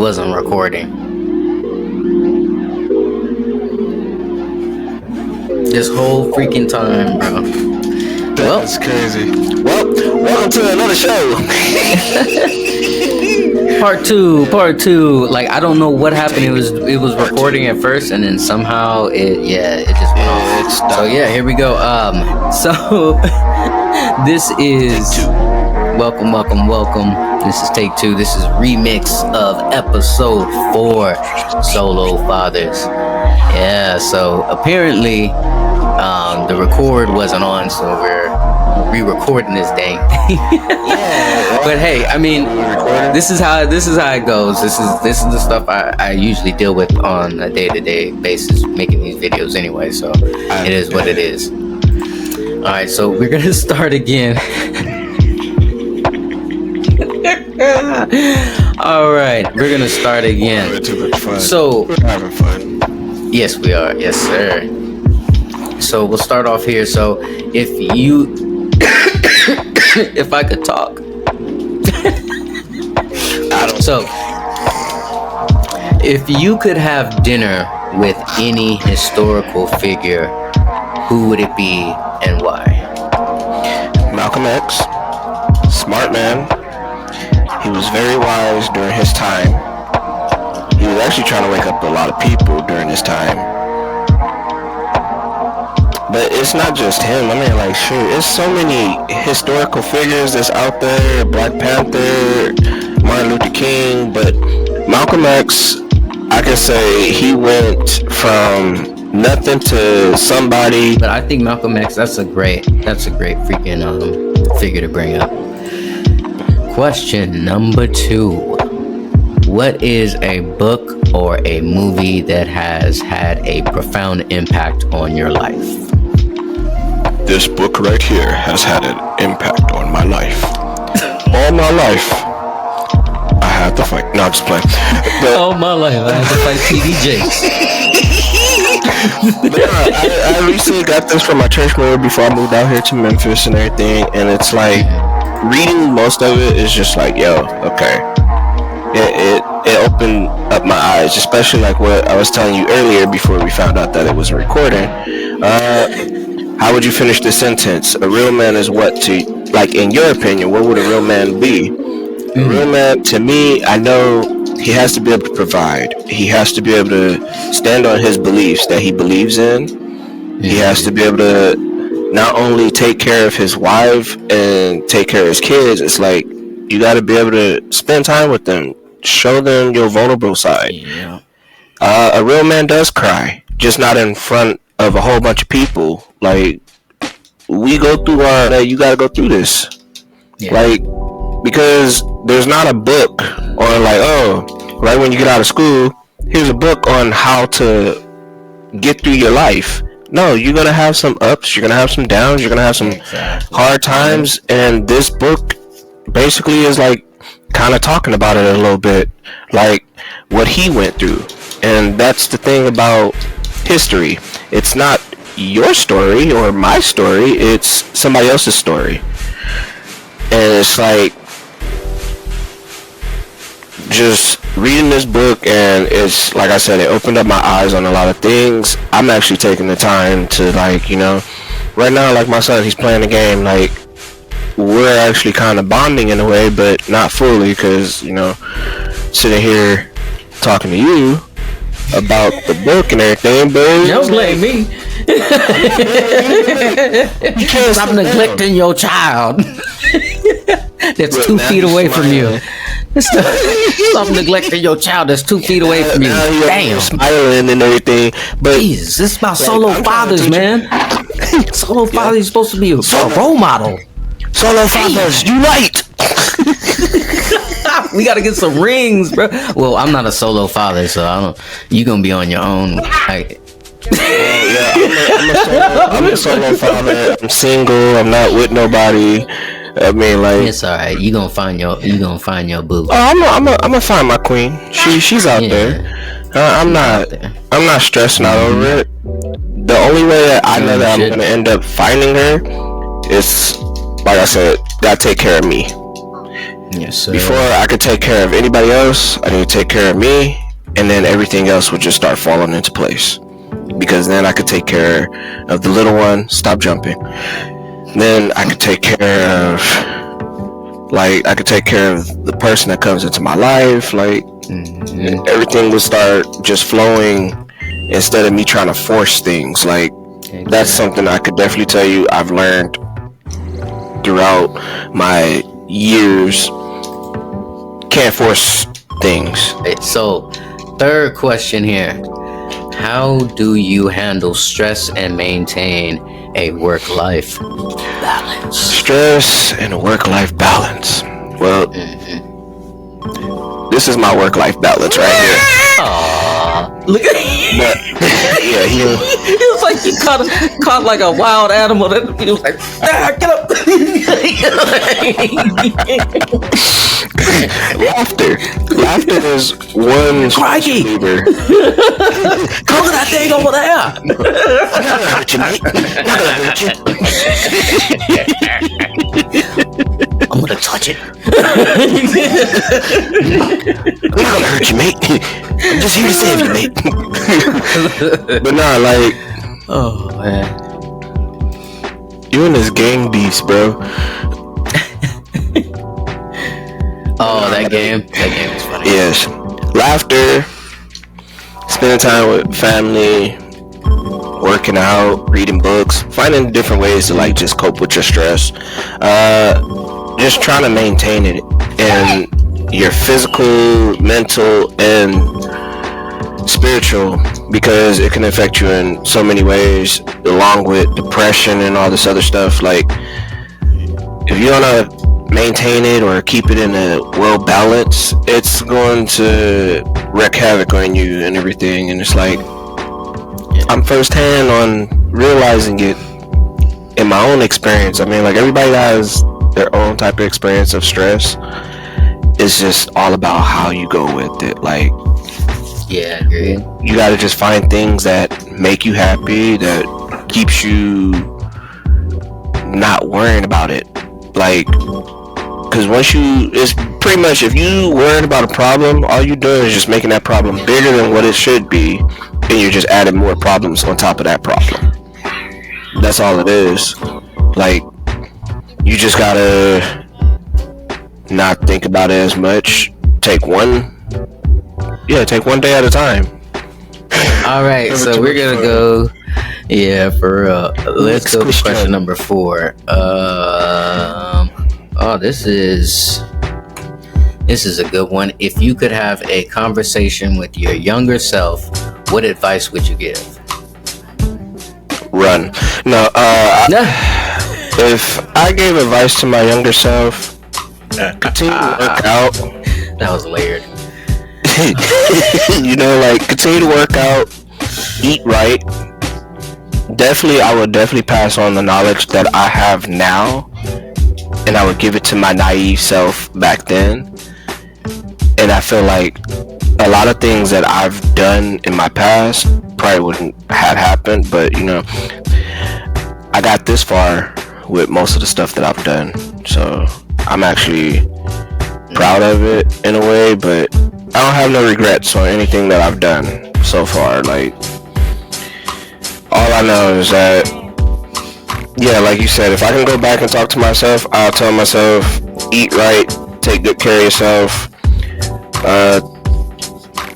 wasn't recording. This whole freaking time, bro. That's crazy. Well, welcome to another show. Part two. Like, I don't know what happened. It was recording at first, and then somehow it just went off. So yeah, here we go. So this is welcome. This is take two. This is remix of episode 4, Solo Fathers. Yeah. So apparently, the record wasn't on, so we're re-recording this dang thing. But hey, I mean, this is how it goes. This is the stuff I usually deal with on a day-to-day basis, making these videos anyway. So it is what it is. All right, so we're gonna start again. All right, we're gonna start again. We're too much fun. So we're having fun. Yes, we are. Yes, sir. So we'll start off here. So if you, if I could talk. So if you could have dinner with any historical figure, who would it be and why? Malcolm X, smart man. He was very wise during his time. He was actually trying to wake up a lot of people during his time. But it's not just him. I mean, like, sure, there's so many historical figures that's out there. Black Panther, Martin Luther King. But Malcolm X, I can say he went from nothing to somebody. But I think Malcolm X, that's a great freaking figure to bring up. Question number 2. What is a book or a movie that has had a profound impact on your life? This book right here has had an impact on my life. All my life, I had to fight. No, I'm just playing. But, all my life, I had to fight TD Jakes. I recently got this from my church member before I moved out here to Memphis and everything, and it's like, reading most of it is just like, yo, okay. It opened up my eyes, especially like what I was telling you earlier before we found out that it was recording. How would you finish the sentence? A real man is what to, like, in your opinion, what would a real man be? A real man, to me, I know he has to be able to provide. He has to be able to stand on his beliefs that he believes in. He has to be able to not only take care of his wife and take care of his kids. It's like, you got to be able to spend time with them. Show them your vulnerable side. Yeah. A real man does cry, just not in front of a whole bunch of people. Like, we go through you gotta go through this. Yeah. Like, because there's not a book on like, oh, right when you get out of school, here's a book on how to get through your life. No, you're gonna have some ups, you're gonna have some downs, you're gonna have some hard times, and this book basically is like kind of talking about it a little bit, like what he went through. And that's the thing about history. It's not your story or my story, it's somebody else's story. And it's like, just reading this book, and it's like I said, it opened up my eyes on a lot of things. I'm actually taking the time to, like, you know, right now, like my son, he's playing the game, like, we're actually kind of bonding in a way, but not fully, because, you know, sitting here talking to you about the book and everything, but don't blame me. You can't stop neglecting your child. That's 2 feet away from you. Stop neglecting your child that's 2 feet away from you. Damn. Smiling and everything. But Jesus, this is about solo fathers, man. Solo fathers is supposed to be a role model. Solo fathers, unite! We gotta get some rings, bro. Well, I'm not a solo father, so I don't. You gonna be on your own. Like, I'm a solo father. I'm single. I'm not with nobody. I mean, like, it's all right. You gonna find your boo. Oh, I'm gonna find my queen. She's out there. I'm not stressing out over it. The only way that I know that I'm gonna end up finding her is, like I said, gotta take care of me. Yes, sir. Before I could take care of anybody else, I need to take care of me, and then everything else would just start falling into place. Because then I could take care of the little one. Stop jumping. Then I could take care of, like, I could take care of the person that comes into my life. Like, everything would start just flowing instead of me trying to force things. Like, that's something I could definitely tell you I've learned throughout my years. Can't force things. So, third question here. How do you handle stress and maintain a work-life balance? Stress and a work-life balance. Well, this is my work-life balance right here. Aww. Look at But, yeah, he was like he caught like a wild animal. That he was like, get up. Laughter is one Crikey. leader. Cover that thing over there. I'm not gonna hurt you, mate. I'm not gonna hurt you. I'm gonna touch it. I'm not gonna hurt you, mate. I'm just here to save you, mate. But nah, like, Oh man. you and this gang beast, bro. Oh, that game is funny. Yes. Laughter, spending time with family, working out, reading books, finding different ways to like just cope with your stress. Just trying to maintain it in your physical, mental, and spiritual, because it can affect you in so many ways, along with depression and all this other stuff. Like, if you don't know how to maintain it or keep it in a well balance, it's going to wreak havoc on you and everything. And it's like, I'm firsthand on realizing it in my own experience. I mean, like, everybody has their own type of experience of stress. It's just all about how you go with it. Like, yeah, agreed. You gotta just find things that make you happy, that keeps you not worrying about it. Like, because it's pretty much, if you worrying about a problem, all you doing is just making that problem bigger than what it should be, and you're just adding more problems on top of that problem. That's all it is. Like, you just gotta not think about it as much. Take one day at a time. All right, so we're gonna go. Yeah, for real. Let's go to question number 4. This is a good one. If you could have a conversation with your younger self, what advice would you give? Run. No. If I gave advice to my younger self, continue to work out. That was layered. You know, like, continue to work out, eat right. I would definitely pass on the knowledge that I have now, and I would give it to my naive self back then. And I feel like a lot of things that I've done in my past probably wouldn't have happened, but, you know, I got this far with most of the stuff that I've done, so I'm actually proud of it in a way, but I don't have no regrets on anything that I've done so far. Like, all I know is that, yeah, like you said, if I can go back and talk to myself, I'll tell myself, eat right, take good care of yourself.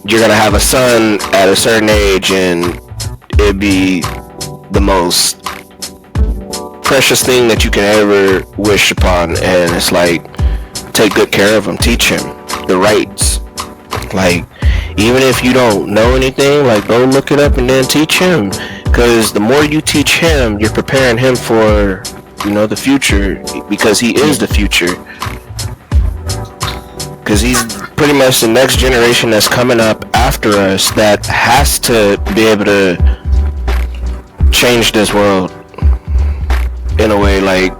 You're gonna have a son at a certain age, and it'd be the most precious thing that you can ever wish upon. And it's like, take good care of him, teach him the rights. Like, even if you don't know anything, like, go look it up and then teach him, because the more you teach him, you're preparing him for, you know, the future, because he is the future, because he's pretty much the next generation that's coming up after us that has to be able to change this world in a way, like,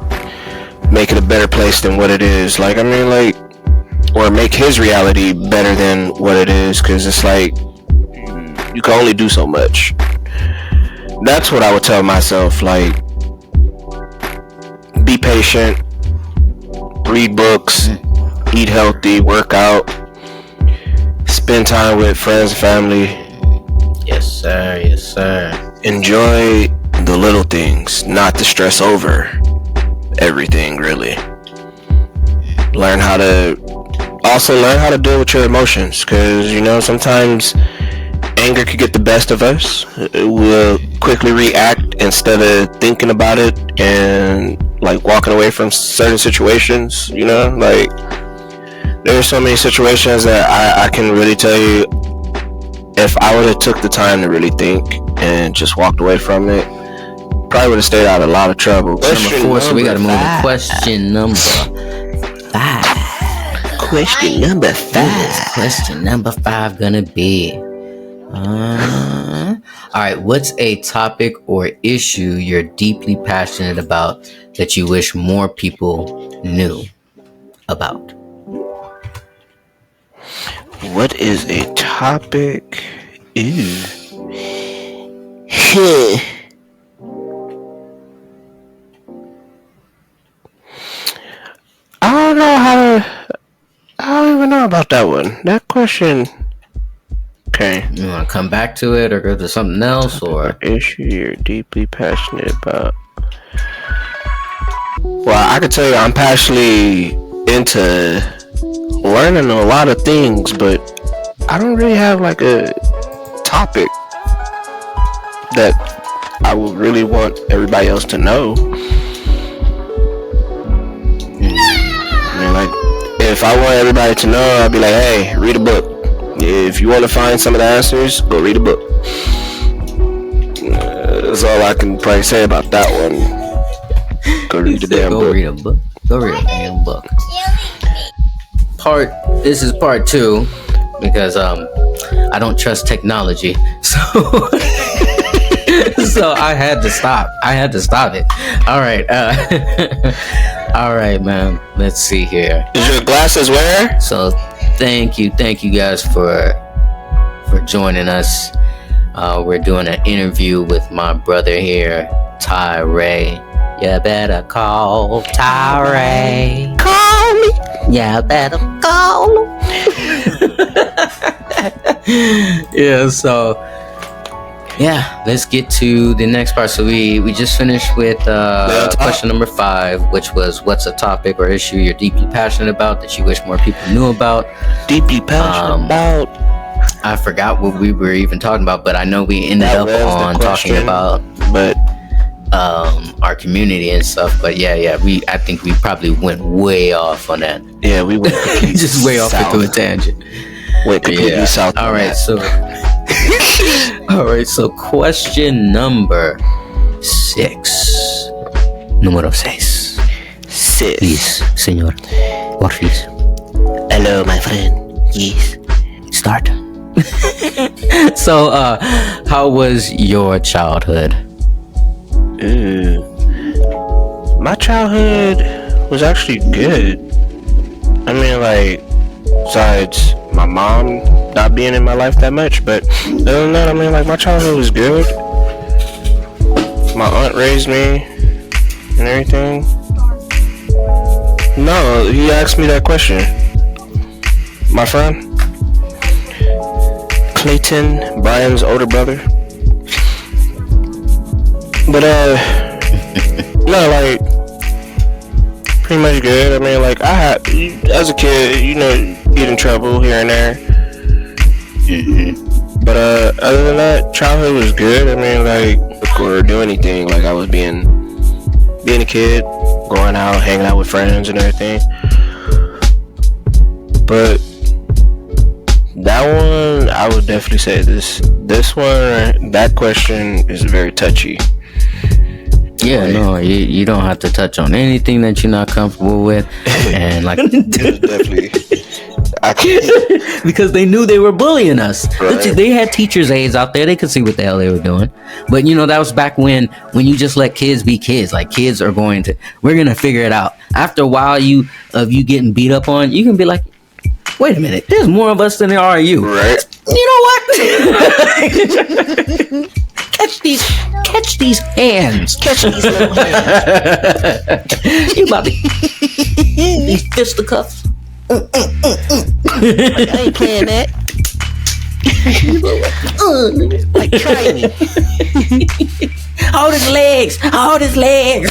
make it a better place than what it is. Like, I mean, like, or make his reality better than what it is, because it's like, you can only do so much. That's what I would tell myself. Like, be patient, read books, eat healthy, work out, spend time with friends and family. Yes, sir. Yes, sir. Enjoy the little things, not to stress over everything, really. Learn how to deal with your emotions, because sometimes anger could get the best of us. We'll quickly react instead of thinking about it and like walking away from certain situations. Like there's so many situations that I can really tell you, if I would have took the time to really think and just walked away from it, probably would have stayed out of a lot of trouble. Number 4, so we gotta move to question number 5. Question number 5. What is question number 5 gonna be? Alright, what's a topic or issue you're deeply passionate about that you wish more people knew about? What is a topic? Ew. I don't even know about that one. That question. Okay. You want to come back to it or go to something else, or issue you're deeply passionate about? Well, I can tell you I'm passionately into learning a lot of things, but I don't really have like a topic that I would really want everybody else to know. I mean, like, if I want everybody to know, I'd be like, hey, read a book. If you want to find some of the answers, go read a book. That's all I can probably say about that one. Go read a damn book. Read a book. Go read a damn book. This is part 2 because I don't trust technology, so so I had to stop it. All right, all right, man. Let's see here. Is your glasses where? So thank you guys for joining us. We're doing an interview with my brother here, TayC. You better call TayC. Call me. Yeah, better call. Yeah, so let's get to the next part. So we just finished with question number 5, which was, what's a topic or issue you're deeply passionate about that you wish more people knew about? Deeply passionate about. I forgot what we were even talking about, but I know we ended up on talking about our community and stuff. But I think we probably went way off on that. Yeah, we went just way off into a tangent. Went completely south. All right, so question number 6. Número 6. Please, señor. Porfis. Hello, my friend. Yes. Start. So, how was your childhood? My childhood was actually good. I mean, like, besides my mom not being in my life that much, but other than that, I mean, like, my childhood was good. My aunt raised me and everything. No, he asked me that question. My friend Clayton, Brian's older brother. But no, like, pretty much good. I mean, like, I had, as a kid, get in trouble here and there. But other than that, childhood was good. I mean, like, or do anything. Like, I was being a kid, going out, hanging out with friends and everything. But that one, I would definitely say this one, that question is very touchy. Yeah, no, you don't have to touch on anything that you're not comfortable with, and like definitely, because they knew they were bullying us. Right. They had teachers' aides out there; they could see what the hell they were doing. But that was back when you just let kids be kids. Like, kids are we're gonna figure it out. After a while, you getting beat up on, you can be like, wait a minute, there's more of us than there are you. Right. You know what? Catch these hands. Catch these little hands. You about to these fisticuffs. Like, I ain't playing that. Like, try me. Hold his legs. Hold his legs.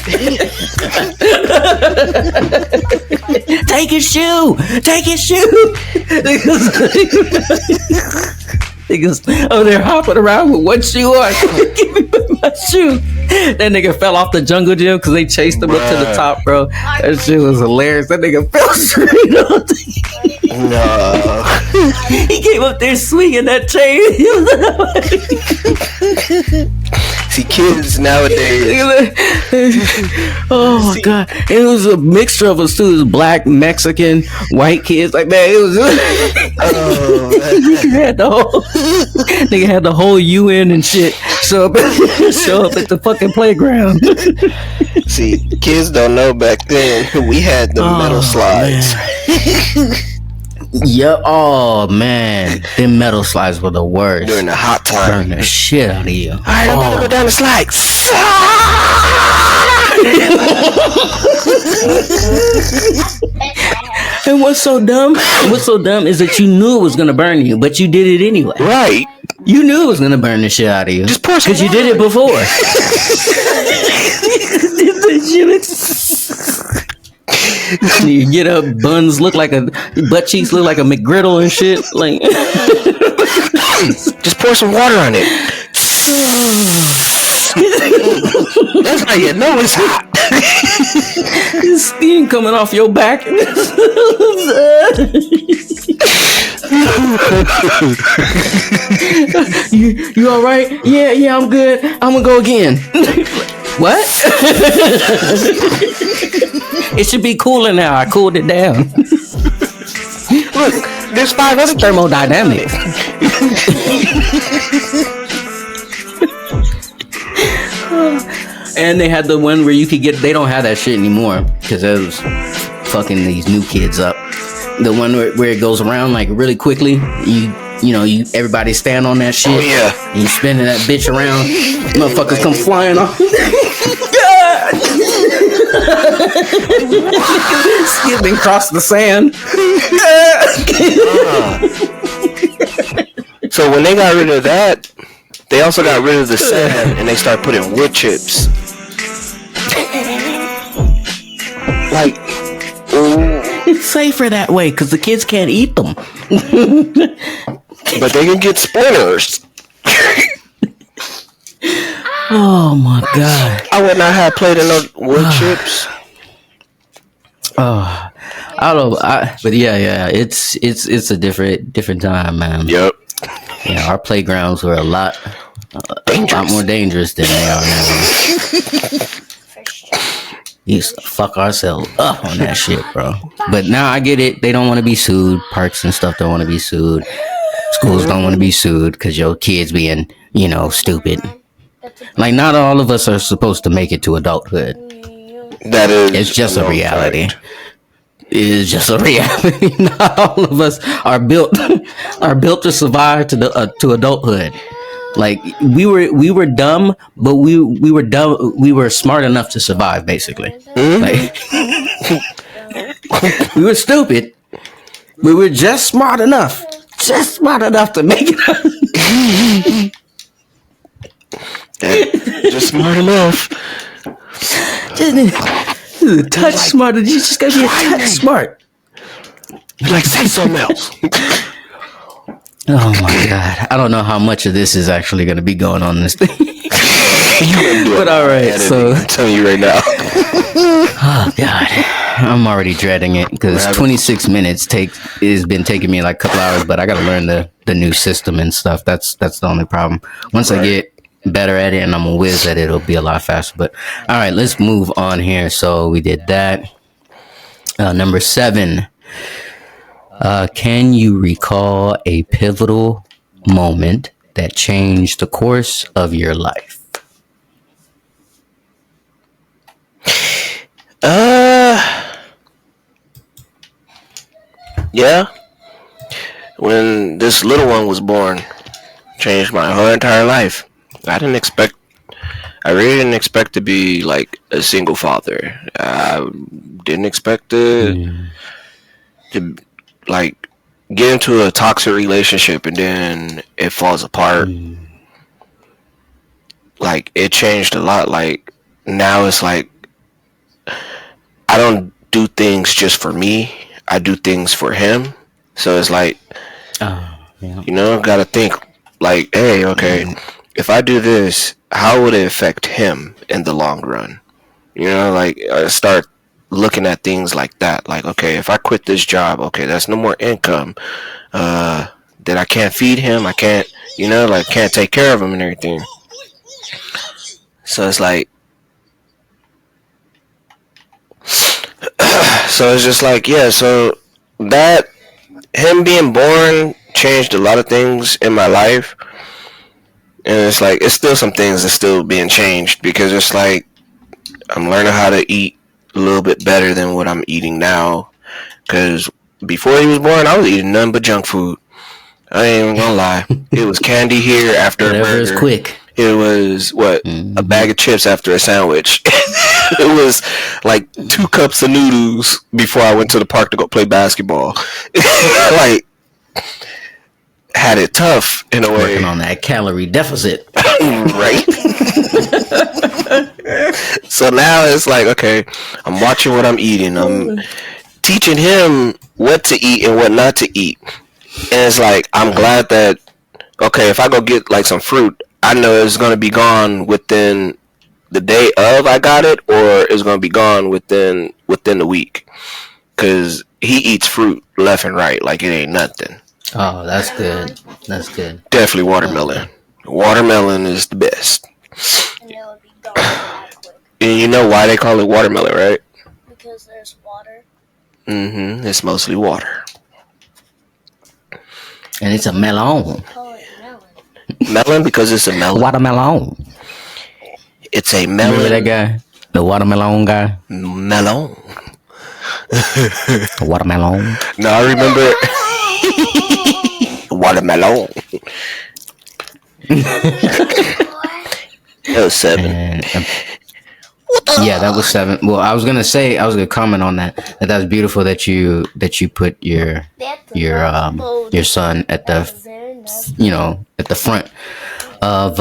Take his shoe. Take his shoe. Niggas over there hopping around with one shoe on. Give me my shoe. That nigga fell off the jungle gym because they chased him up to the top, bro. That shit was hilarious. That nigga fell straight off. No. He came up there swinging that chain. See, kids nowadays. Oh my god! It was a mixture of us too. It was black, Mexican, white kids. Like, man, it was. Nigga had the whole UN and shit show up at the fucking playground. See, kids don't know back then we had the metal slides. Yeah, oh man, them metal slides were the worst. During the hot time, burn the shit out of you. All right, I'm about to go down the slide. And what's so dumb is that you knew it was gonna burn you, but you did it anyway. Right. You knew it was gonna burn the shit out of you. Just pour some because you did it before. You get up, buns look like butt cheeks look like a McGriddle and shit. Like, just pour some water on it. That's how you know it's hot. Steam coming off your back. You all right? Yeah, I'm good. I'm gonna go again. What? It should be cooler now. I cooled it down. Look, there's 5 other thermodynamics. And they had the one where you could get. They don't have that shit anymore because it was fucking these new kids up. The one where it goes around like really quickly. You know, everybody stand on that shit. Oh yeah. And you spinning that bitch around. Motherfuckers come flying off. Skipping across the sand. So when they got rid of that, they also got rid of the sand and they started putting wood chips. Like, it's safer that way because the kids can't eat them. But they can get spoilers. Oh my god! I would not have played in those wood chips. Oh, I don't know. But yeah, it's a different time, man. Yep. Yeah, our playgrounds were a lot more dangerous than they are now. We used to fuck ourselves up on that shit, bro. But now I get it. They don't want to be sued. Parks and stuff don't want to be sued. Schools don't want to be sued because your kids being, stupid. Like, not all of us are supposed to make it to adulthood. It's just a reality. It is just a reality. Not all of us are built to survive to adulthood. Like, we were dumb, but we were dumb. We were smart enough to survive, basically. Mm-hmm. Like, we were stupid. We were just smart enough to make it. Just smart enough. Just a touch smarter. You just gotta be a touch smart. Like, say something else. Oh my god! I don't know how much of this is actually going to be going on this thing. But all right, so I'm telling you right now. Oh god, I'm already dreading it because 26 minutes has been taking me like a couple hours, but I got to learn the new system and stuff. That's the only problem. Once I get better at it and I'm a whiz at it, it'll be a lot faster. But all right, let's move on here. So we did that. Number 7. Can you recall a pivotal moment that changed the course of your life? Yeah. When this little one was born, changed my whole entire life. I really didn't expect to be like a single father. I didn't expect to like get into a toxic relationship and then it falls apart. Like it changed a lot. Like now it's like I don't do things just for me. I do things for him. So it's like, you know, gotta think like, hey, okay, if I do this, how would it affect him in the long run? You know, like I start looking at things like that. Like, okay, if I quit this job, okay, that's no more income. That I can't feed him. I can't, you know, like can't take care of him and everything. So it's like, so it's just like, yeah. So that him being born changed a lot of things in my life, and it's like it's still some things that's still being changed because it's like I'm learning how to eat a little bit better than what I'm eating now. Because before he was born, I was eating nothing but junk food. I ain't even gonna lie. It was candy here after a burger. It was quick. It was what a bag of chips after a sandwich. It was like 2 cups of noodles before I went to the park to go play basketball. Like had it tough in a way. Working on that calorie deficit, right? So now it's like, okay, I'm watching what I'm eating. I'm teaching him what to eat and what not to eat. And it's like, I'm glad that, okay, if I go get like some fruit, I know it's going to be gone within the day of I got it, or it's going to be gone within the week. Because he eats fruit left and right like it ain't nothing. Oh, that's good. That's good. Definitely watermelon. Watermelon is the best. And it would be gone that quick. And you know why they call it watermelon, right? Because there's water. It's mostly water. And it's a melon. Call it melon. Melon because it's a melon. Watermelon. It's a melon. Remember that guy? The watermelon guy? Melon. Watermelon. No, I remember watermelon. That was 7. Yeah, that was 7. Well, I was gonna comment on that. That's beautiful that you put your son at the at the front of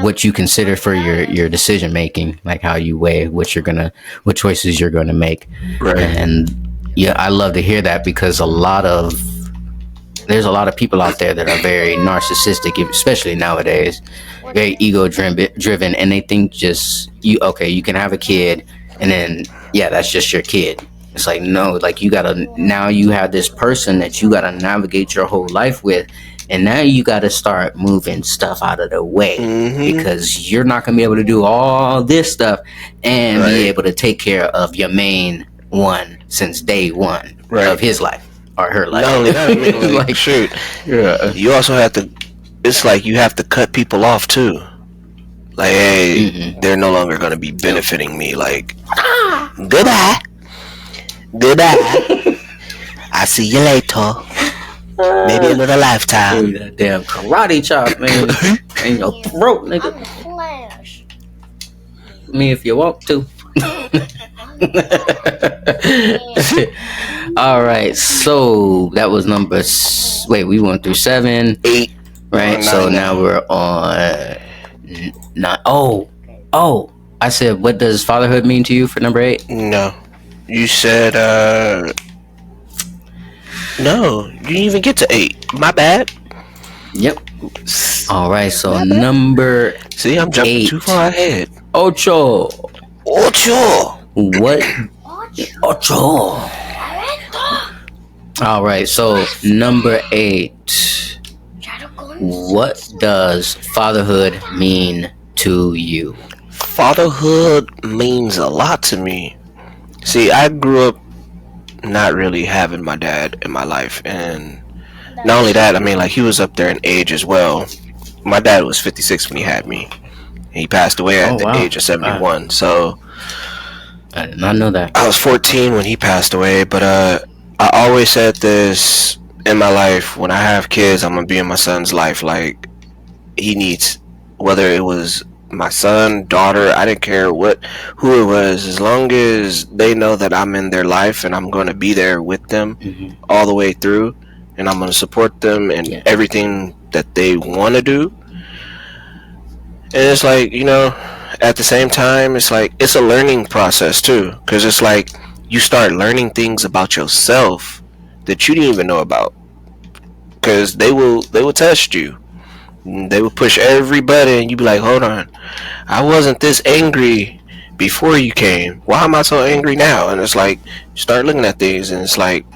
what you consider for your decision making, like how you weigh what choices you're gonna make. Right. And yeah, I love to hear that because there's a lot of people out there that are very narcissistic, especially nowadays, very ego driven, and they think just you can have a kid and then that's just your kid. It's like, no, like you have this person that you gotta navigate your whole life with, and now you gotta start moving stuff out of the way because you're not gonna be able to do all this stuff and be able to take care of your main one since day one of his life or her life. Not only that, I mean, like shoot, you also have to. It's like you have to cut people off too. Like, hey, they're no longer gonna be benefiting me. Like, goodbye. I see you later. Maybe another lifetime. That damn karate chop, man, in your throat, nigga. I'm the Flash. Me if you want to. All right, so that was we went through 7, 8, right? 9, so now we're on 9. Oh, I said, what does fatherhood mean to you for number 8? No, you said no, you didn't even get to 8. My bad. Yep. All right, so number See, I'm jumping 8. too far ahead. Ocho. What? Ocho. All right, so number 8. What does fatherhood mean to you? Fatherhood means a lot to me. See, I grew up not really having my dad in my life, and not only that, I mean, like, he was up there in age as well. My dad was 56 when he had me. He passed away at the age of 71. So I did not know that. I was 14 when he passed away, but I always said this in my life: when I have kids, I'm gonna be in my son's life. Like, he needs, whether it was my son, daughter, I didn't care who it was, as long as they know that I'm in their life and I'm going to be there with them all the way through, and I'm going to support them in everything that they want to do. And it's like, at the same time, it's like it's a learning process too, because it's like you start learning things about yourself that you didn't even know about, because they will test you. They will push every button, and you be like, hold on, I wasn't this angry before you came. Why am I so angry now? And it's like you start looking at things, and it's like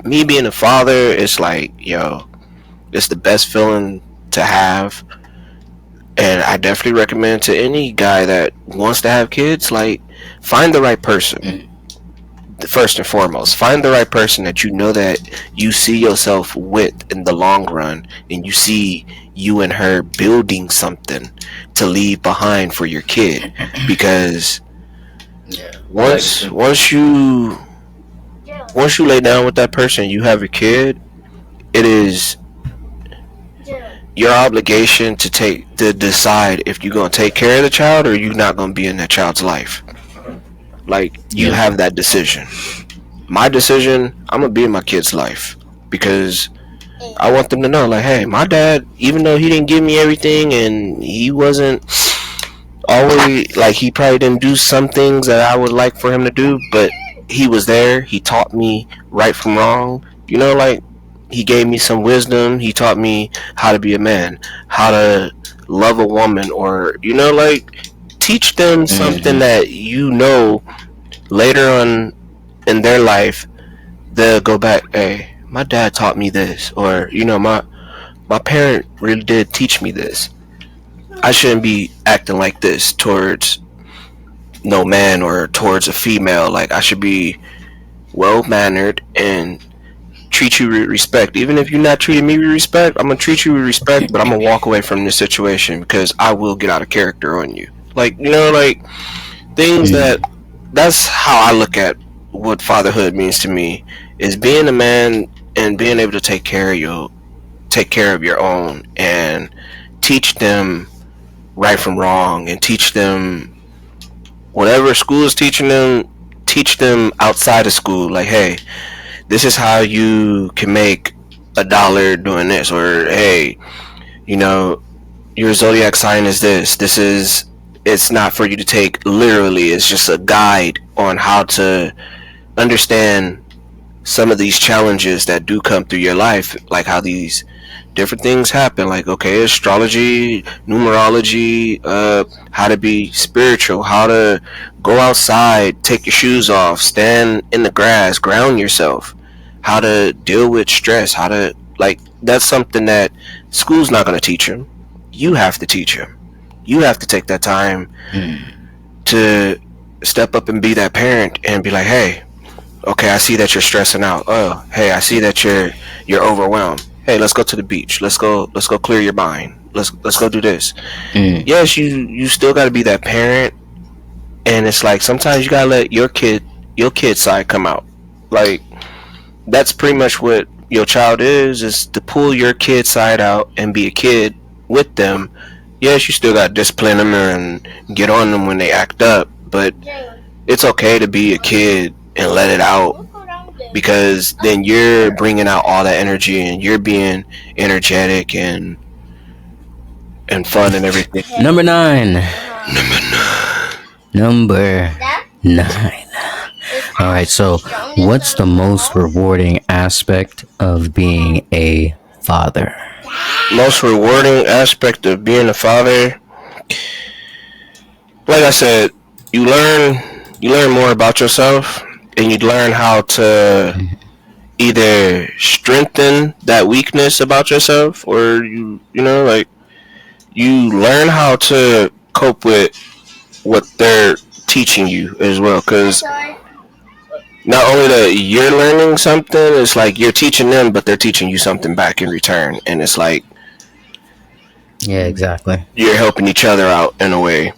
me being a father, it's like, it's the best feeling to have. And I definitely recommend to any guy that wants to have kids, like, find the right person. First and foremost, find the right person that that you see yourself with in the long run, and you see you and her building something to leave behind for your kid. Because once you lay down with that person, you have a kid, it is your obligation to decide if you're gonna take care of the child or you're not gonna be in that child's life. Like, you have that decision. My decision, I'm gonna be in my kid's life, because I want them to know, like, hey, my dad, even though he didn't give me everything and he wasn't always, like, he probably didn't do some things that I would like for him to do, but he was there. He taught me right from wrong. Like, he gave me some wisdom. He taught me how to be a man, how to love a woman, or, like, teach them something that later on in their life, they'll go back, hey, my dad taught me this, or, my parent really did teach me this. I shouldn't be acting like this towards no man or towards a female. Like, I should be well-mannered and treat you with respect. Even if you're not treating me with respect, I'm gonna treat you with respect, but I'm gonna walk away from this situation because I will get out of character on you. Like, like, things that's how I look at what fatherhood means to me, is being a man and being able to take care of your own, and teach them right from wrong, and teach them whatever school is teaching them, teach them outside of school. Like, hey, this is how you can make $1 doing this, or hey, your zodiac sign is this. It's not for you to take literally. It's just a guide on how to understand some of these challenges that do come through your life, like how these different things happen. Like, okay, astrology, numerology, how to be spiritual, how to go outside, take your shoes off, stand in the grass, ground yourself, how to deal with stress, how to, like, that's something that school's not going to teach them. You have to teach them. You have to take that time to step up and be that parent and be like, hey, okay, I see that you're stressing out. Oh, hey, I see that you're overwhelmed. Hey, let's go to the beach. Let's go clear your mind. Let's go do this. Yes, you still got to be that parent, and it's like sometimes you got to let your kid side come out. Like, that's pretty much what your child is to pull your kid side out and be a kid with them. Yes, you still got to discipline them and get on them when they act up, but it's okay to be a kid and let it out, because then you're bringing out all that energy and you're being energetic and fun and everything. Number 9. All right, so what's the most rewarding aspect of being a father? Most rewarding aspect of being a father, like I said, you learn more about yourself, and you learn how to either strengthen that weakness about yourself, or like, you learn how to cope with what they're teaching you as well, because not only that you're learning something, it's like you're teaching them, but they're teaching you something back in return, and it's like, yeah, exactly, you're helping each other out in a way.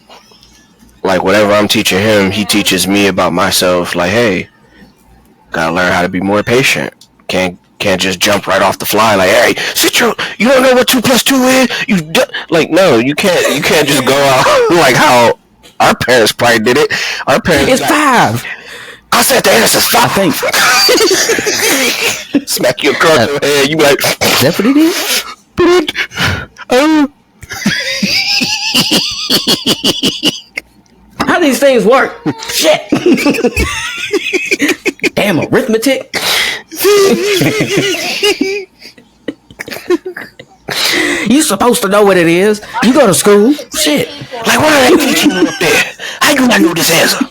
Like, whatever I'm teaching him, he teaches me about myself. Like, hey, gotta learn how to be more patient. Can't can't just jump right off the fly like, hey, you don't know what 2 plus 2 is? Like, no, you can't just go out like how our parents probably did it. Our parents, It's 5. I said the answer's 5. I think. Smack you across your head. You like, Is that what he did? How these things work? Shit. Damn arithmetic. You supposed to know what it is. You go to school. Shit. like, what are they teaching you up there? How you not know this answer?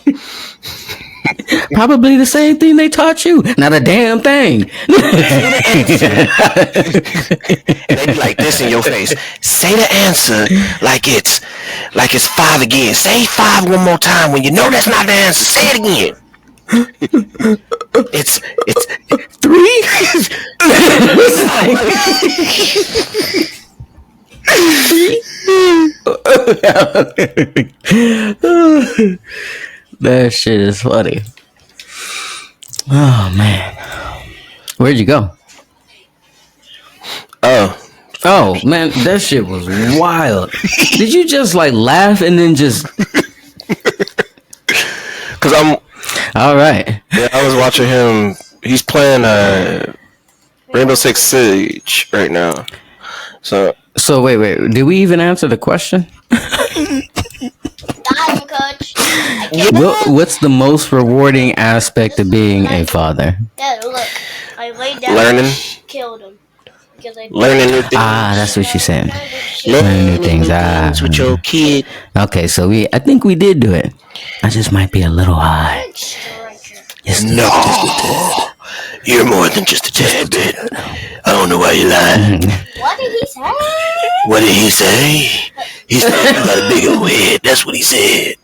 Probably the same thing they taught you. Not a damn thing. And they be like this in your face. Say the answer like it's 5 again. Say 5 one more time when you know that's not the answer. Say it again. It's 3. That shit is funny. Oh man, where'd you go? Oh man, that shit was wild. Did you just like laugh and then just? Cause I'm. All right. Yeah, I was watching him. He's playing Rainbow Six Siege right now. So wait. Did we even answer the question? Coach. What's the most rewarding aspect of being a father? Dad, look. I laid down. Learning. Killed him. Learning new things. That's what she said. Learning new things. with your kid. Okay, so I think we did do it. I just might be a little high. No, you're more than just a tad bit. I don't know why you lying. What did he say? What did he say? He said you got a big old head. That's what he said.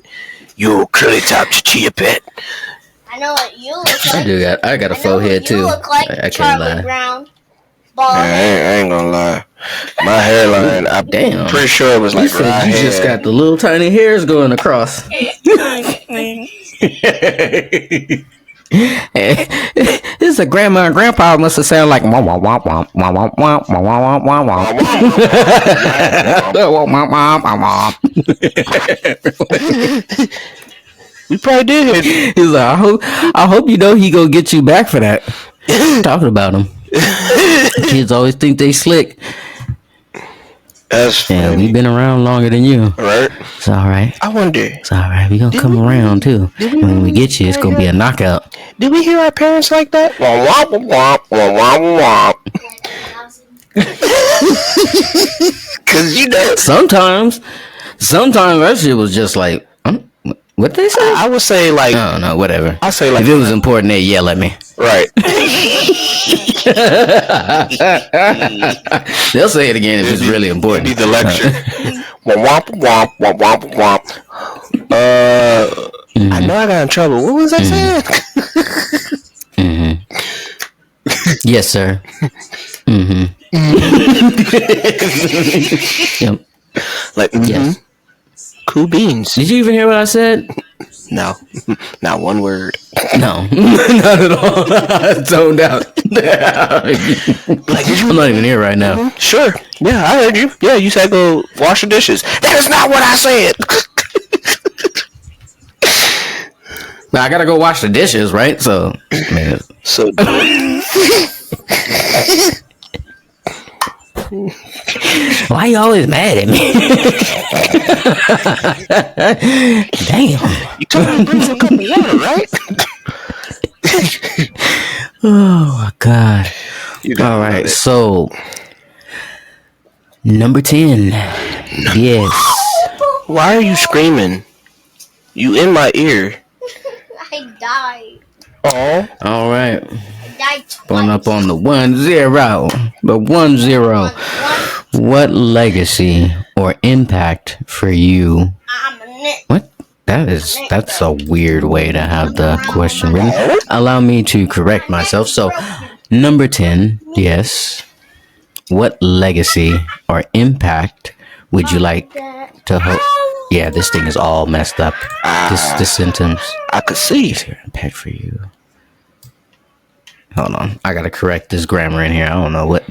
You old curly top chia pet. I know what you look like. I got a faux head too. You look like I can't Charlie lie. Brown. I ain't gonna lie. My hairline, I'm pretty sure it was like You just got the little tiny hairs going across. This is a grandma and grandpa must have sounded like womp womp womp womp womp womp womp womp womp womp womp. We probably did. He's like, I hope you know he gonna get you back for that. Talking about him. Kids always think they slick. That's funny. Yeah, we've been around longer than you. Right? It's all right. I wonder. It's all right. We gonna come around too. When we get you, it's gonna be a knockout. Did we hear our parents like that? Womp womp womp womp womp. Cause you know, Sometimes that shit was just like, what they say? I would say like, I don't know, whatever. I'll say like, if it was important, they yell at me. Right. They'll say it again if it's really important. Be the lecture. Womp womp womp womp womp. I know I got in trouble. What was I saying? Yes, sir. Yep. Like, yes. Cool beans. Did you even hear what I said? No, not one word. No, not at all. I zoned out. Like, I'm not even here right now. Sure. Yeah, I heard you. Yeah, you said go wash the dishes. That is not what I said. Now, I gotta go wash the dishes, right? So, man. So. Why you always mad at me? Damn. You told me to bring some cup of water, right? Oh my god. All right, so number 10. Yes. Why are you screaming? You in my ear. I died. Oh. All right. I died twice. Going up on the 1-0. The 1-0. What legacy or impact for you? What? That's a weird way to have the question written. Allow me to correct myself. So, number 10, yes. What legacy or impact would you like to hope? Yeah, this thing is all messed up. This sentence. I could see. Is there impact for you? Hold on. I gotta correct this grammar in here. I don't know what.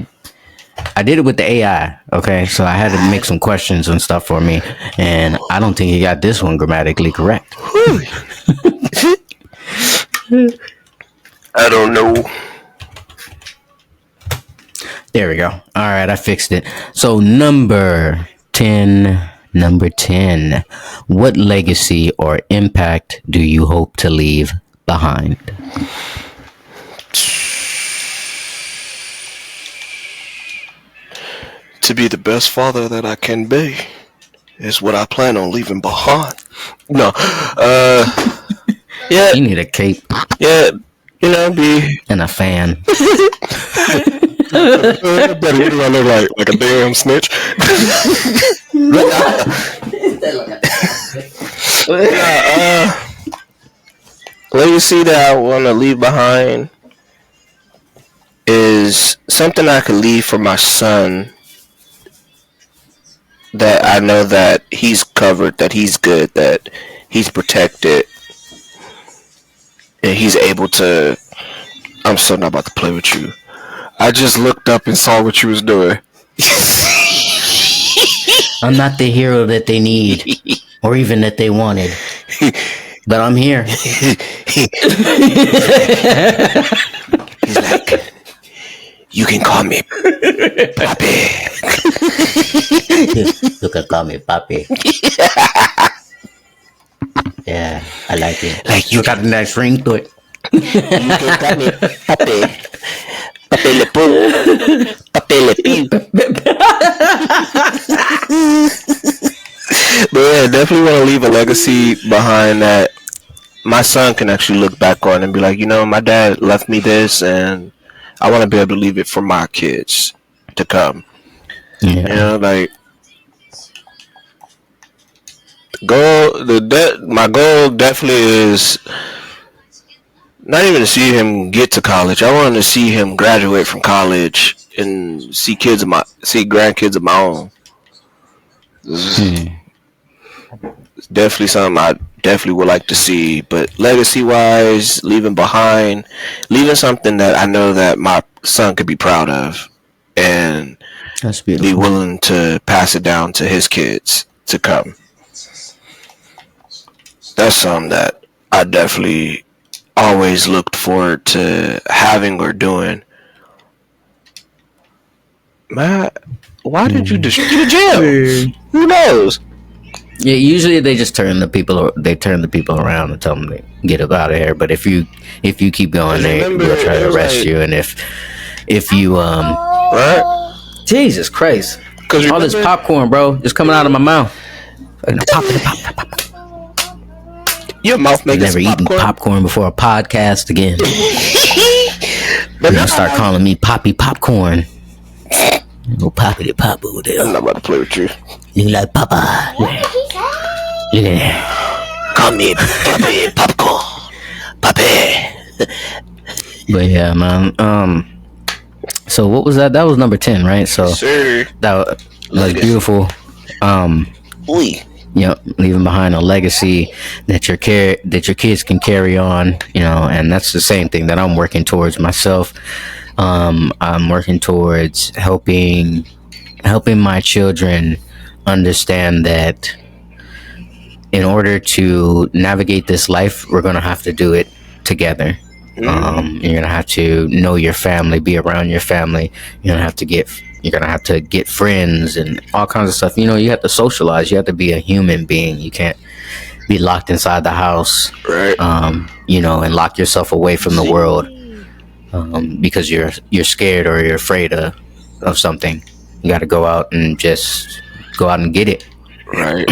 I did it with the AI. Okay, so I had to make some questions and stuff for me, and I don't think he got this one grammatically correct. I don't know. There we go. All right, I fixed it. So number 10. What legacy or impact do you hope to leave behind? To be the best father that I can be is what I plan on leaving behind. No, yeah, You need a cape yeah, be and a fan. better get around there like a damn snitch. Legacy that I want to leave behind is something I could leave for my son. That I know that he's covered, that he's good, that he's protected, and he's able to. I'm still not about to play with you. I just looked up and saw what you was doing. I'm not the hero that they need, or even that they wanted, but I'm here. He's like, you can call me Papi. You can call me Papi. Yeah, I like it. Like You got a nice ring to it. You can call me Papi. Papi le pou. Papi le piu. But yeah, definitely want to leave a legacy behind that my son can actually look back on and be like, my dad left me this, and I want to be able to leave it for my kids to come. Yeah. Like my goal definitely is not even to see him get to college. I want to see him graduate from college and see grandkids of my own. It's definitely something I definitely would like to see. But legacy wise, leaving something that I know that my son could be proud of, and That's be beautiful. willing to pass it down to his kids to come. That's something that I definitely always looked forward to having or doing. Matt, why did you destroy the jail? Who knows? Yeah, usually they just turn the people around and tell them to get up out of here. But if you keep going, they will try to arrest you. And if you Right? Jesus Christ, Because all this popcorn, bro, just coming out of my mouth. Pop. Your mouth makes Never eaten popcorn before a podcast again. But You're gonna start calling me Papi Popcorn. Go Papi the Pop over there. I'm not about to play with you. You like Papa? Look at that. Call me Papi Popcorn. Papi. But yeah, man. So what was that? That was number 10, right? So Sir. that was beautiful. Oui. Leaving behind a legacy that your kids can carry on. And that's the same thing that I'm working towards myself. I'm working towards helping my children understand that in order to navigate this life, we're gonna have to do it together. You're gonna have to know your family, be around your family. You're gonna have to get friends and all kinds of stuff. You have to socialize. You have to be a human being. You can't be locked inside the house, Right. And lock yourself away from the world because you're scared or you're afraid of something. You got to go out and just go out and get it. Right.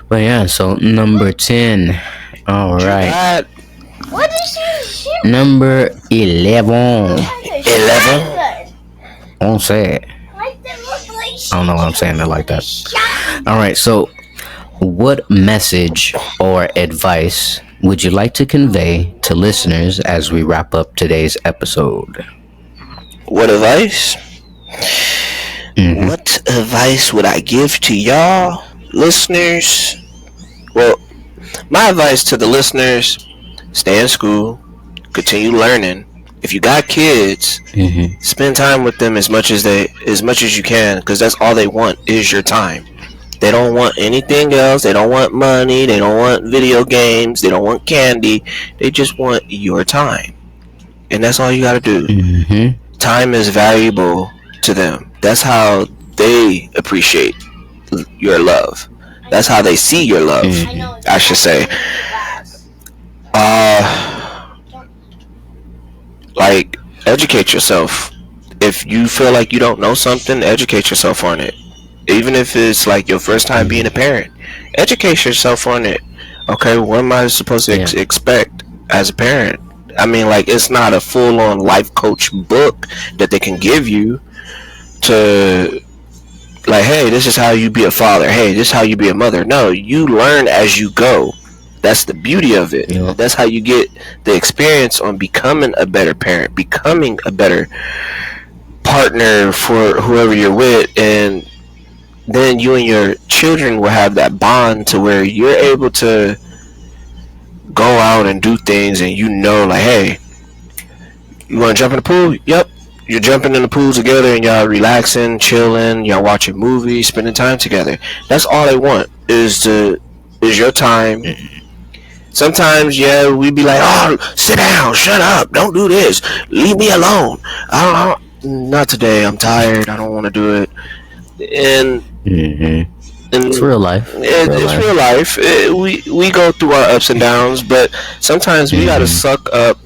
But yeah, so number 10. All right. What is this? Number 11. 11? I won't say it. I don't know why I'm saying it like that. All right, so what message or advice would you like to convey to listeners as we wrap up today's episode? What advice? What advice would I give to y'all listeners? Well, my advice to the listeners: stay in school, continue learning, if you got kids, spend time with them as much as you can, because that's all they want is your time. They don't want anything else. They don't want money. They don't want video games. They don't want candy. They just want your time, and that's all you got to do. Time is valuable to them. That's how they appreciate your love. That's how they see your love. I should say. Like, educate yourself. If you feel like you don't know something, educate yourself on it. Even if it's like your first time being a parent, educate yourself on it. Okay, what am I supposed to expect as a parent? I mean, like, it's not a full-on life coach book that they can give you to, like, hey, this is how you be a father. Hey, this is how you be a mother. No, you learn as you go. That's the beauty of it. Yeah. That's how you get the experience on becoming a better parent, becoming a better partner for whoever you're with, and then you and your children will have that bond to where you're able to go out and do things, and you know, like, hey, you want to jump in the pool? Yep. You're jumping in the pool together, and y'all relaxing, chilling, y'all watching movies, spending time together. That's all they want is your time. Sometimes, we be like, oh, sit down, shut up, don't do this, leave me alone. Not today, I'm tired, I don't want to do it. And it's real life. It's real life. We go through our ups and downs, but sometimes we gotta suck up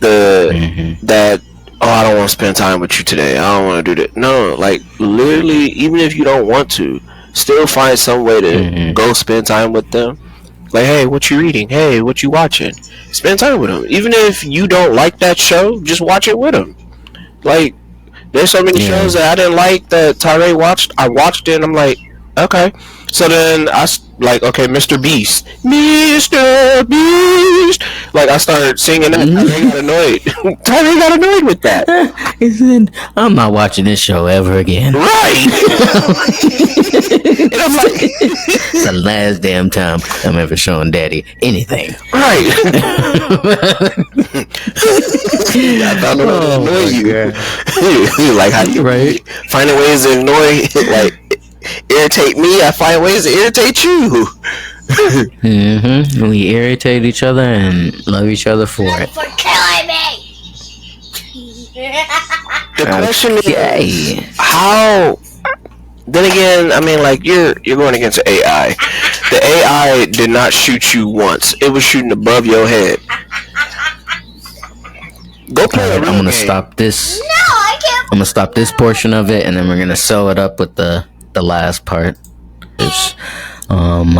that, oh, I don't want to spend time with you today, I don't want to do that. No, like, literally, even if you don't want to, still find some way to go spend time with them. Like, hey, what you reading? Hey, what you watching? Spend time with them. Even if you don't like that show, just watch it with them. Like, there's so many shows that I didn't like that TayC watched. I watched it and I'm like, okay. So then like, okay, Mr. Beast. Like, I started singing that. TayC got annoyed. TayC got annoyed with that. He said, I'm not watching this show ever again. Right. And I'm like, it's the last damn time I'm ever showing Daddy anything. Right. I found a way to annoy you. Like, how you finding ways to annoy, like, irritate me, I find ways to irritate you. We irritate each other and love each other for it. For killing me. The question is, how? Then again, I mean, like, you're going against an AI. The AI did not shoot you once; it was shooting above your head. Go play. I'm gonna stop this. No, I can't. I'm gonna stop this portion of it, and then we're gonna sew it up with the last part. I'm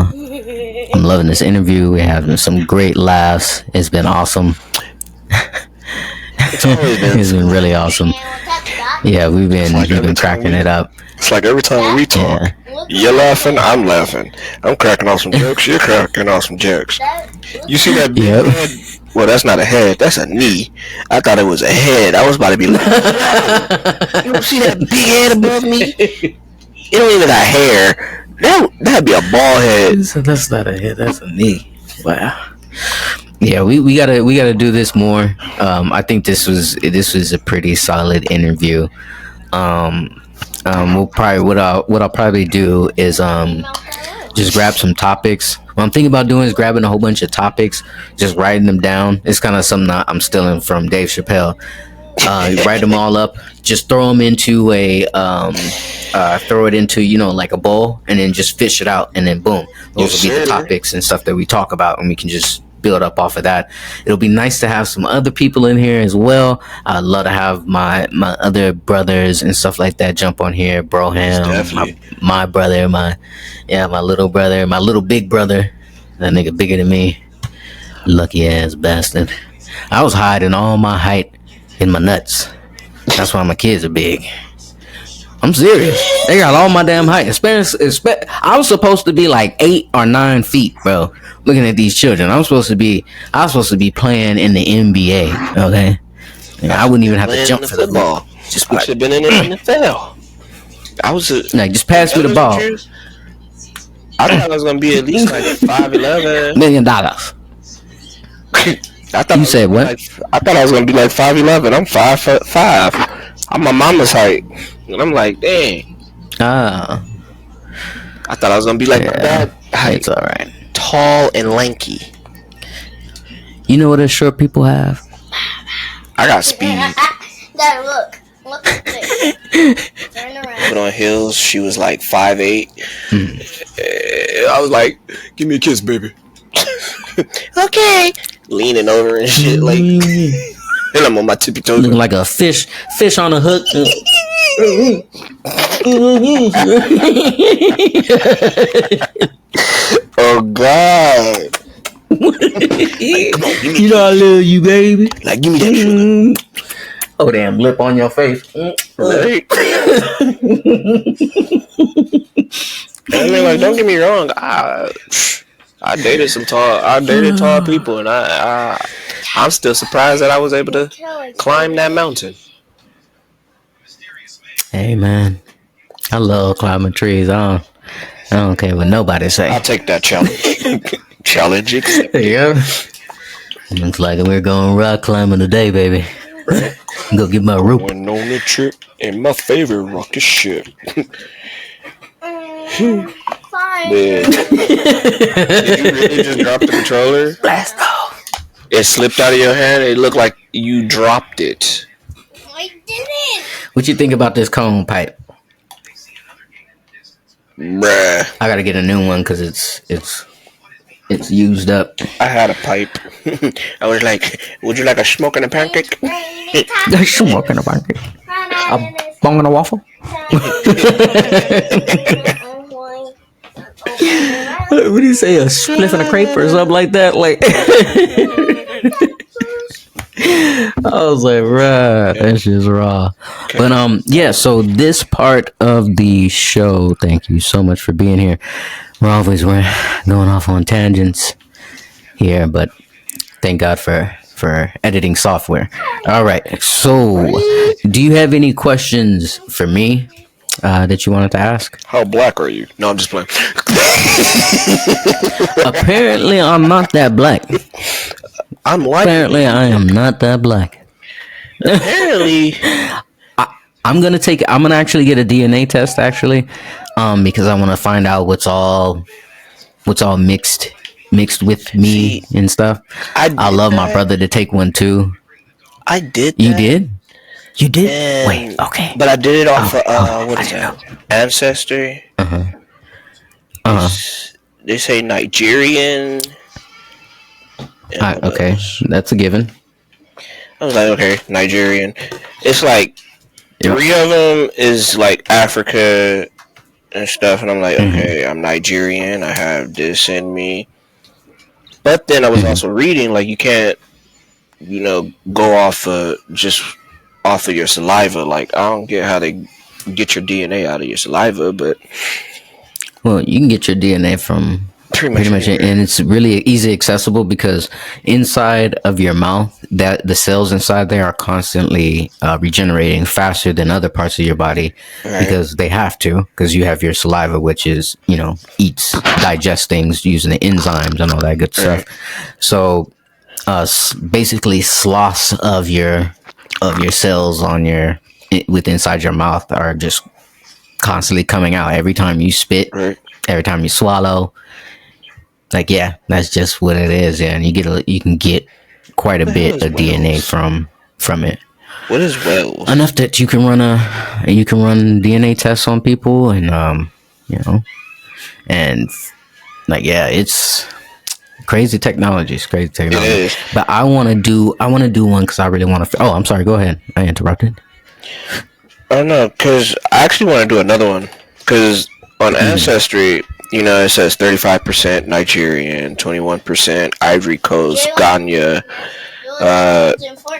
loving this interview. We're having some great laughs. It's been awesome. It's been really awesome. Yeah, we've been cracking it up. It's like every time we talk, you're laughing, I'm laughing. I'm cracking off some jokes, you're cracking off some jokes. You see that big head? Well, that's not a head, that's a knee. I thought it was a head. I was about to be like, you don't see that big head above me? It don't even got hair. That'd be a bald head. So that's not a head, that's a knee. Wow. Yeah, we gotta do this more. I think this was a pretty solid interview. We'll probably what I'll probably do is just grab some topics. What I'm thinking about doing is grabbing a whole bunch of topics, just writing them down. It's kind of something that I'm stealing from Dave Chappelle. Write them all up, just throw them into like a bowl, and then just fish it out, and then boom, those will be the topics and stuff that we talk about, and we can just build up off of that. It'll be nice to have some other people in here as well. I'd love to have my other brothers and stuff like that jump on here. Broham, my brother, my little brother, my little big brother, that nigga bigger than me, lucky ass bastard. I was hiding all my height in my nuts. That's why my kids are big. I'm serious. They got all my damn height. I was supposed to be like 8 or 9 feet, bro. Looking at these children, I was supposed to be playing in the NBA. Okay, I wouldn't even have to jump for the ball. Just should have been in the NFL. Just pass me the ball. I thought I was gonna be at least like $5'11" $1 million. I thought You said what? I thought I was gonna be like 5'11". I'm 5'5". I'm my mama's height, and I'm like, dang. Ah, I thought I was gonna be like my yeah. dad height, It's all right. tall and lanky. You know what us short people have? I got speed. Dad, look at this. Turn around. Put on heels. She was like 5'8". I was like, "Give me a kiss, baby." Okay. Leaning over and shit, like, and I'm on my tippy toes. Looking like a fish on a hook. Oh God! You know I love you, baby. Like, give me that shit. Oh damn, lip on your face. Right? I mean, like, don't get me wrong. I dated tall people, and I'm still surprised that I was able to climb that mountain. Hey man, I love climbing trees. I don't care what nobody say. I'll take that challenge. Challenge accepted. Yeah. Looks like we're going rock climbing today, baby. Right. Go get my rope. Went on a trip in my favorite rocket ship. Fine. Did you really just drop the controller? Blast off. It slipped out of your hand. It looked like you dropped it. I didn't. What you think about this cone pipe? Bruh. I gotta get a new one because it's used up. I had a pipe. I was like, would you like a smoke and a pancake? Smoking a pancake. A bong and a waffle. What do you say? A spliff and a crepe or something like that? Like, I was like, bruh, that shit's raw. Okay. But yeah. So this part of the show, thank you so much for being here. We're going off on tangents here, but thank God for editing software. All right. So, do you have any questions for me that you wanted to ask? How black are you? No, I'm just playing. Apparently, I'm not that black. I'm like. Apparently, I am not that black. Apparently. I'm gonna actually get a DNA test actually, because I want to find out what's all mixed with me and stuff. I love my brother to take one too. I did. You did? You did? And, Wait, okay. But I did it off of what is that? Ancestry. They say Nigerian. Okay, that's a given. I was like, okay, Nigerian. It's like 3 of them is like Africa and stuff, and I'm like, okay, I'm Nigerian. I have this in me. But then I was also reading, like, you can't, go off just off of your saliva. Like, I don't get how they get your DNA out of your saliva, but Well, you can get your DNA from pretty much and it's really easy accessible because inside of your mouth, that the cells inside there are constantly regenerating faster than other parts of your body, because they have to, because you have your saliva, which is digests things using the enzymes and all that good stuff. So basically sloths of your cells inside your mouth are just constantly coming out every time you spit, every time you swallow. Like, yeah, that's just what it is. Yeah, and you can get quite a bit of DNA from it. What is Wells? Enough that you can run DNA tests on people, and and like, yeah, it's crazy technology. It's crazy technology. It is. But I want to do one because I really want to. Oh, I'm sorry. Go ahead. I interrupted. Oh no, because I actually want to do another one. Because on Ancestry, it says 35% Nigerian, 21% Ivory Coast, Ghana,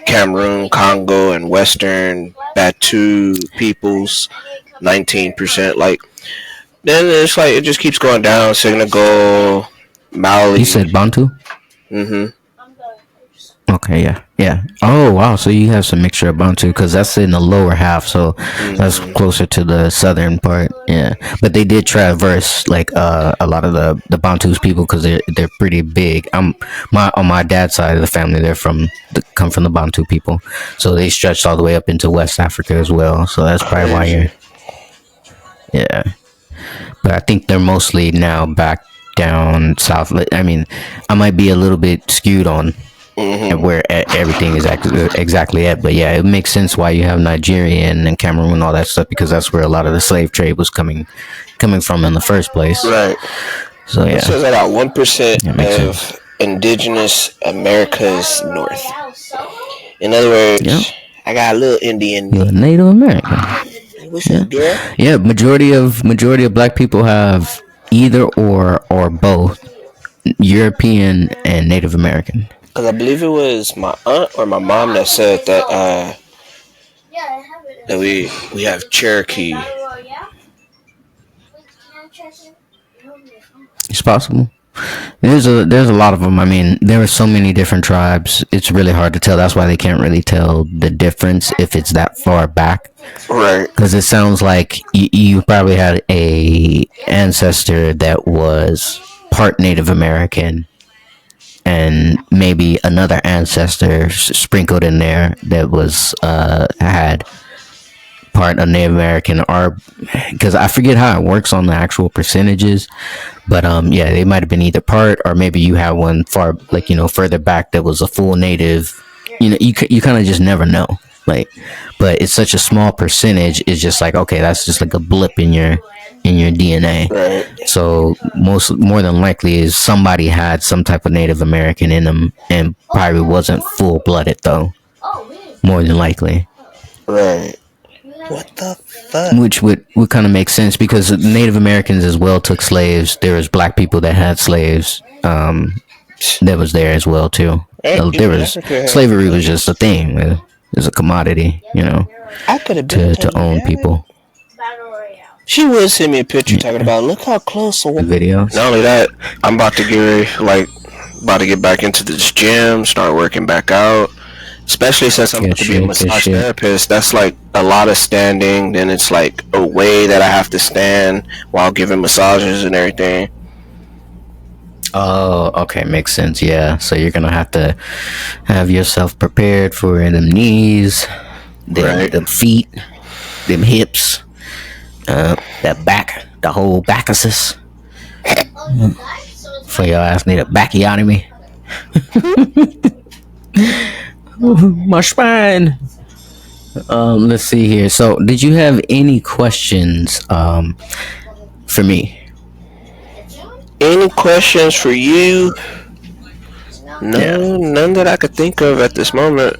Cameroon, Congo, and Western Batu peoples, 19%. Like, then it's like it just keeps going down. Senegal, Mali. You said Bantu? Okay, yeah. Oh, wow. So you have some mixture of Bantu because that's in the lower half, so that's closer to the southern part. Yeah, but they did traverse like a lot of the Bantu's people because they're pretty big. On my dad's side of the family, come from the Bantu people, so they stretched all the way up into West Africa as well. So that's probably why you're. Yeah, but I think they're mostly now back down south. I mean, I might be a little bit skewed on where everything is exactly at. But yeah, it makes sense why you have Nigeria and Cameroon, all that stuff, because that's where a lot of the slave trade was coming from in the first place. Right. So yeah. It says about 1% of indigenous America's north. In other words, I got a little Indian. You're a Native American. What's up, girl? Yeah, majority of black people have either or both European and Native American. Because I believe it was my aunt or my mom that said that that we have Cherokee. It's possible. There's a lot of them. I mean, there are so many different tribes. It's really hard to tell. That's why they can't really tell the difference if it's that far back. Right. Because it sounds like you probably had a ancestor that was part Native American, and maybe another ancestor sprinkled in there that was had part of Native American, or because I forget how it works on the actual percentages, but yeah, they might have been either part, or maybe you have one far, like, further back that was a full native. You kind of just never know, like, but it's such a small percentage. It's just like, okay, that's just like a blip in your DNA. Right. So more than likely is somebody had some type of Native American in them, and probably wasn't full blooded though. More than likely. Right. What the fuck? Which would kind of make sense, because Native Americans as well took slaves. There was black people that had slaves that was there as well too. Slavery was just a thing. It was a commodity, I could have been to own people. She would send me a picture talking about, look how close. Video. Not only that, I'm about to get back into this gym, start working back out. Especially since I'm about to be a massage therapist, that's like a lot of standing. Then it's like a way that I have to stand while giving massages and everything. Oh, okay, makes sense. Yeah, so you're gonna have to have yourself prepared for them knees, them feet, them hips, that back, the whole backuses. For your ass need a backiotomy. My spine. Let's see here. So, did you have any questions for me? Any questions for you? No, none that I could think of at this moment.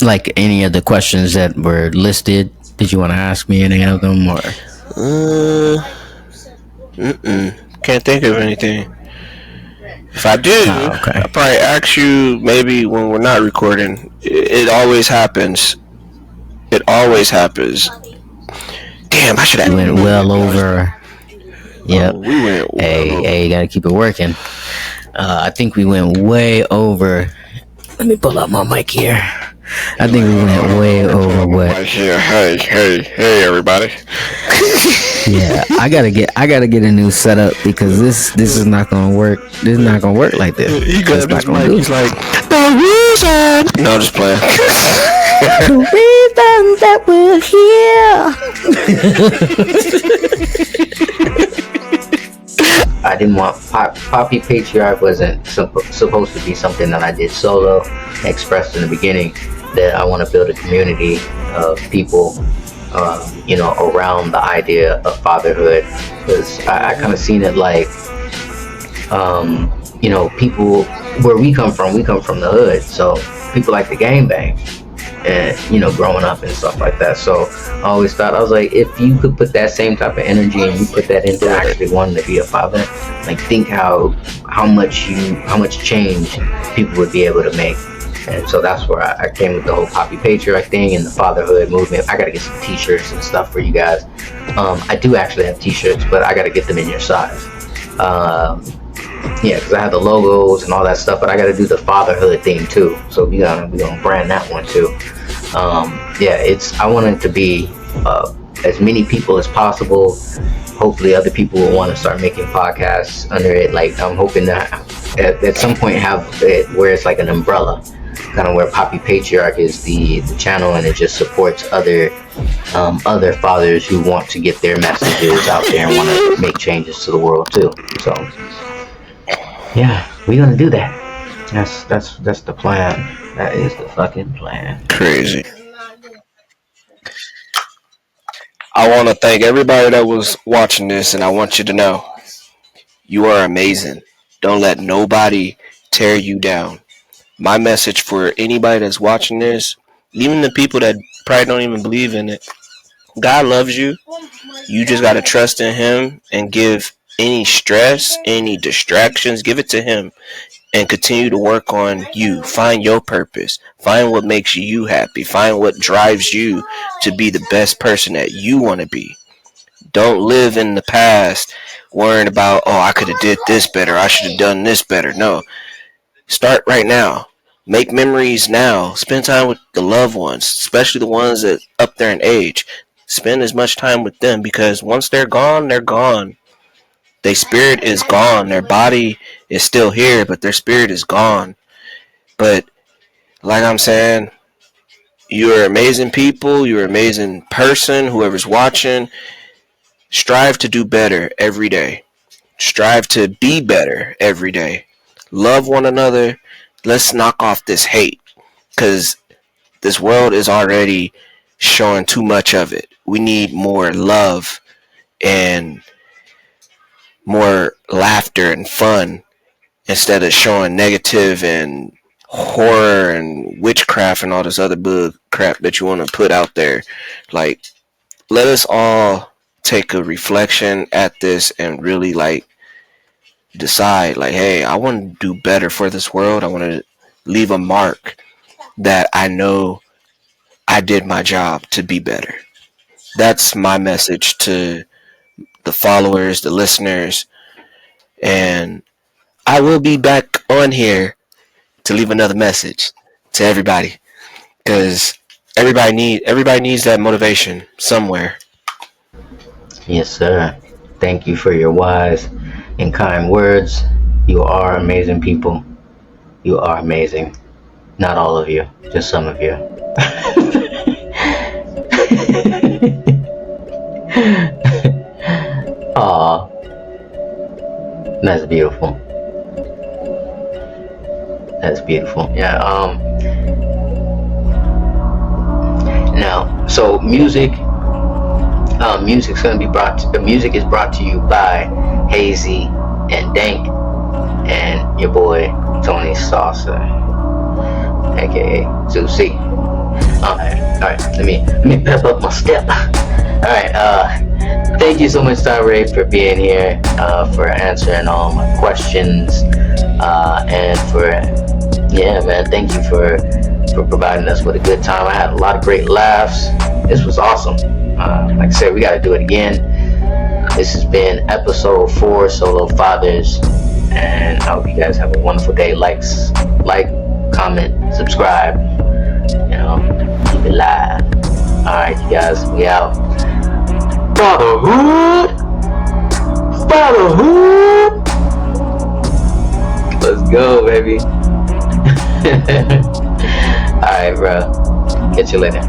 Like any of the questions that were listed? Did you want to ask me any of them, or? Can't think of anything. If I do, I'll probably ask you maybe when we're not recording. It always happens. It always happens. Damn, I should have. We went well over. Yep. We went well hey, you gotta keep it working. I think we went way over. Let me pull up my mic here. I think we went way over what. Hey, everybody. Yeah, I gotta get a new setup, because this is not gonna work. This is not gonna work like this. He got his mic. He's like, the reason. No, I'm just playing. The reason that we're here. I didn't want Papi Patriarch wasn't supposed to be something that I did solo. I expressed in the beginning that I want to build a community of people, around the idea of fatherhood, because I kind of seen it like, people where we come from the hood, so people like to gangbang, and growing up and stuff like that. So I always thought, I was like, if you could put that same type of energy and you put that into actually wanting to be a father, like, think how much change people would be able to make. And so that's where I came with the whole Papi Patriarch thing and the fatherhood movement. I gotta get some t-shirts and stuff for you guys. I do actually have t-shirts, but I gotta get them in your size. Yeah, because I have the logos and all that stuff, but I got to do the fatherhood theme too. So we gonna brand that one too. Yeah, I want it to be as many people as possible. Hopefully, other people will want to start making podcasts under it. Like I'm hoping that at some point have it where it's like an umbrella, kind of where Papi Patriarch is the channel, and it just supports other fathers who want to get their messages out there and want to make changes to the world too. So yeah, we're gonna do that. That's the plan. That is the fucking plan. Crazy. I want to thank everybody that was watching this, and I want you to know you are amazing. Don't let nobody tear you down. My message for anybody that's watching this, even the people that probably don't even believe in it, God loves you. You just got to trust in Him and give any stress, any distractions, give it to Him and continue to work on you. Find your purpose. Find what makes you happy. Find what drives you to be the best person that you want to be. Don't live in the past worrying about, oh, I could have did this better. I should have done this better. No. Start right now. Make memories now. Spend time with the loved ones, especially the ones that up there in age. Spend as much time with them because once they're gone, they're gone. Their spirit is gone. Their body is still here, but their spirit is gone. But like I'm saying, you're amazing people. You're an amazing person. Whoever's watching, strive to do better every day. Strive to be better every day. Love one another. Let's knock off this hate because this world is already showing too much of it. We need more love and more laughter and fun instead of showing negative and horror and witchcraft and all this other bug crap that you want to put out there. Like, let us all take a reflection at this and really like decide like, hey, I want to do better for this world. I want to leave a mark that I know I did my job to be better. That's my message to the followers, the listeners, and I will be back on here to leave another message to everybody because everybody needs that motivation somewhere. Yes, sir. Thank you for your wise and kind words. You are amazing people. You are amazing. Not all of you, just some of you. Aw, that's beautiful. That's beautiful. Yeah. Now, so music. Music's gonna be music is brought to you by Hazy and Dank and your boy Tony Salsa, aka Zuzi. All right. Let me pep up my step. All right. Thank you so much, Ray, for being here, for answering all my questions, and thank you for providing us with a good time. I had a lot of great laughs. This was awesome. Like I said, we got to do it again. This has been episode 4, Solo Fathers, and I hope you guys have a wonderful day. Like, comment, subscribe. Keep it live. All right, you guys, we out. Fatherhood. Let's go, baby. All right, bro. Catch you later.